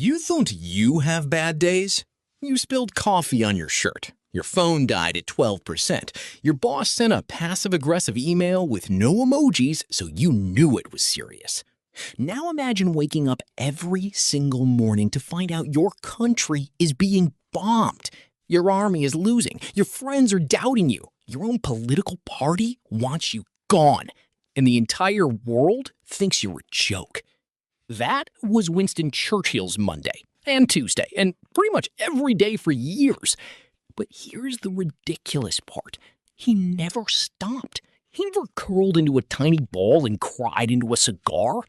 You don't have bad days? You spilled coffee on your shirt. Your phone died at 12%. Your boss sent a passive-aggressive email with no emojis, so you knew it was serious. Now imagine waking up every single morning to find out your country is being bombed. Your army is losing. Your friends are doubting you. Your own political party wants you gone. And the entire world thinks you're a joke. That was Winston Churchill's Monday and Tuesday and pretty much every day for years. But here's the ridiculous part. He never stopped. He never curled into a tiny ball and cried into a cigar.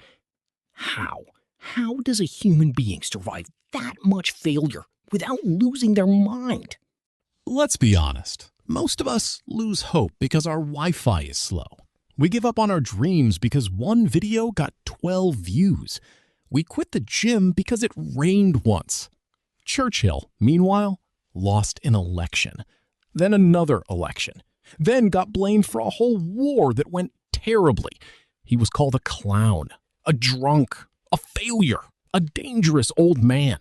How? How does a human being survive that much failure without losing their mind? Let's be honest. Most of us lose hope because our Wi-Fi is slow. We give up on our dreams because one video got 12 views. We quit the gym because it rained once. Churchill, meanwhile, lost an election, then another election, then got blamed for a whole war that went terribly. He was called a clown, a drunk, a failure, a dangerous old man.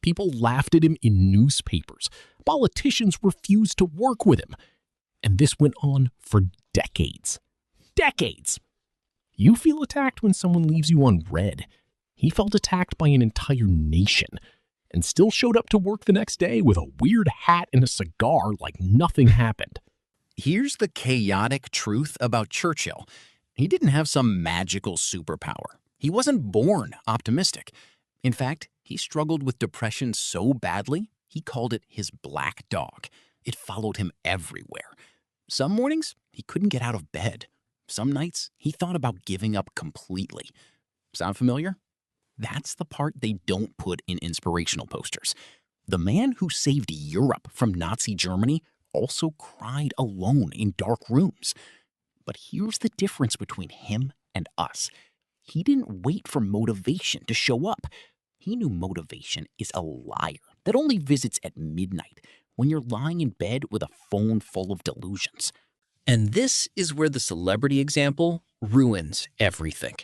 People laughed at him in newspapers. Politicians refused to work with him. And this went on for decades. Decades! You feel attacked when someone leaves you on red. He felt attacked by an entire nation and still showed up to work the next day with a weird hat and a cigar like nothing happened. Here's the chaotic truth about Churchill. He didn't have some magical superpower. He wasn't born optimistic. In fact, he struggled with depression so badly, he called it his black dog. It followed him everywhere. Some mornings, he couldn't get out of bed. Some nights, he thought about giving up completely. Sound familiar? That's the part they don't put in inspirational posters. The man who saved Europe from Nazi Germany also cried alone in dark rooms. But here's the difference between him and us. He didn't wait for motivation to show up. He knew motivation is a liar that only visits at midnight when you're lying in bed with a phone full of delusions. And this is where the celebrity example ruins everything.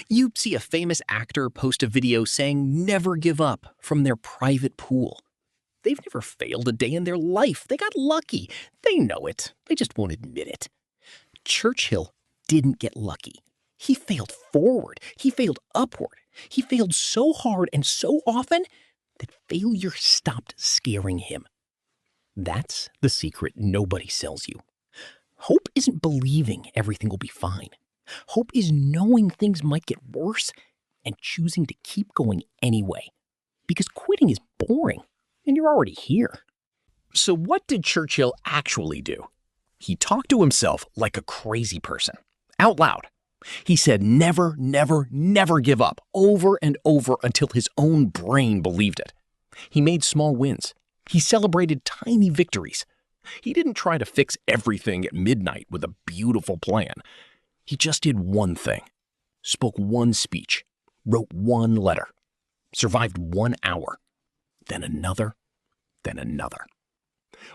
You see a famous actor post a video saying never give up from their private pool. They've never failed a day in their life. They got lucky. They know it. They just won't admit it. Churchill didn't get lucky. He failed forward. He failed upward. He failed so hard and so often that failure stopped scaring him. That's the secret nobody sells you. Hope isn't believing everything will be fine. Hope is knowing things might get worse and choosing to keep going anyway. Because quitting is boring, and you're already here. So what did Churchill actually do? He talked to himself like a crazy person, out loud. He said never, never, never give up, over and over until his own brain believed it. He made small wins. He celebrated tiny victories. He didn't try to fix everything at midnight with a beautiful plan. He just did one thing, spoke one speech, wrote one letter, survived 1 hour, then another, then another.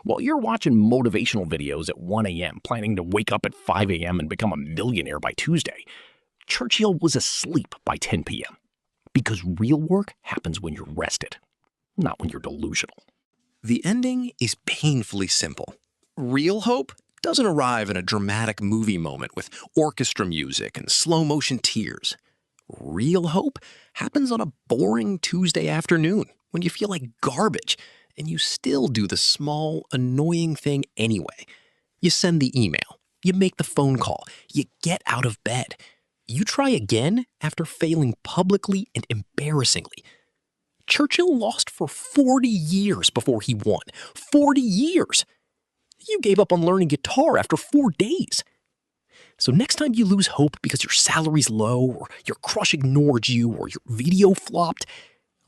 While you're watching motivational videos at 1 a.m., planning to wake up at 5 a.m. and become a millionaire by Tuesday, Churchill was asleep by 10 p.m. Because real work happens when you're rested, not when you're delusional. The ending is painfully simple. Real hope doesn't arrive in a dramatic movie moment with orchestra music and slow-motion tears. Real hope happens on a boring Tuesday afternoon when you feel like garbage and you still do the small, annoying thing anyway. You send the email, you make the phone call, you get out of bed. You try again after failing publicly and embarrassingly. Churchill lost for 40 years before he won. 40 years! You gave up on learning guitar after 4 days. So next time you lose hope because your salary's low, or your crush ignored you, or your video flopped,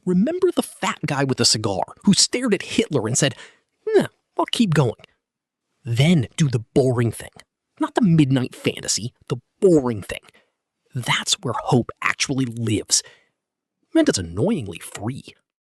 remember the fat guy with the cigar who stared at Hitler and said, "Nah, I'll keep going." Then do the boring thing. Not the midnight fantasy, the boring thing. That's where hope actually lives. And it's annoyingly free.